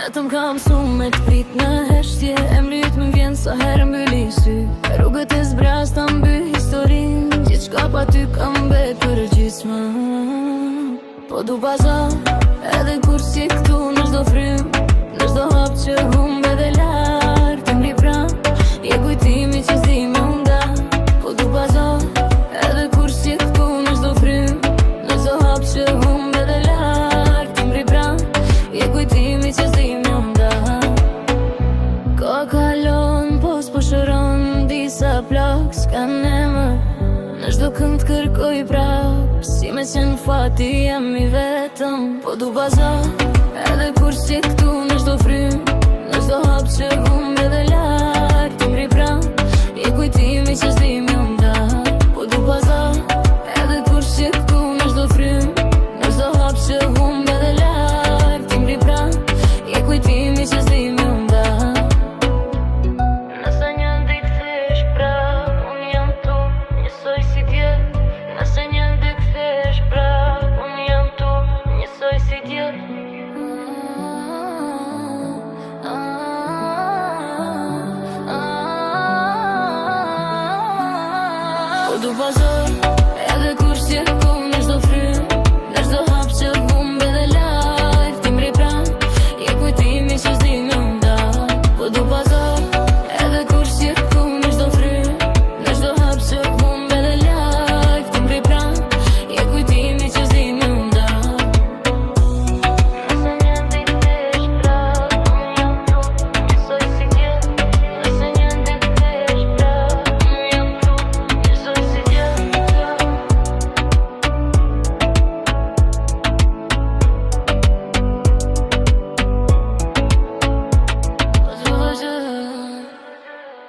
Vetëm kam su me t'prit në heshtje, e mlyt më vjen sa herë mbyli sy. Rrugët e zbraz ta mby historin, gjithçka pa ty kam bet për gjithçma. Po du bazar, edhe kur si këtu në çdo frym, në çdo hap që humbe dhe lart të mri pran, je kujtimi që s'di me nda. Po du bazar, edhe kur si këtu në çdo frym, në çdo hap që humbe dhe lart të mri pran, je kujtimi që s'di me nda. Ka kalon, pos po shëron, disa plak s'kan emër, në çdo kënd kërkoj prap, si me qenë fati jam I vetëm. Po du bazar, edhe kur si këtu në çdo frym, në çdo hap që humbe dhe lart të mri pran, je kujtimi që s'di me nda. Po du bazar, edhe kur si këtu në çdo frym, në çdo hap që humbe dhe lart të mri pran, je kujtimi që s'di me nda. Nëse një ditë kthesh prap, unë jam tu, njësoj si dje. Nëse një ditë kthesh prap, unë jam tu, njësoj si dje. Po du bazar, edhe kur si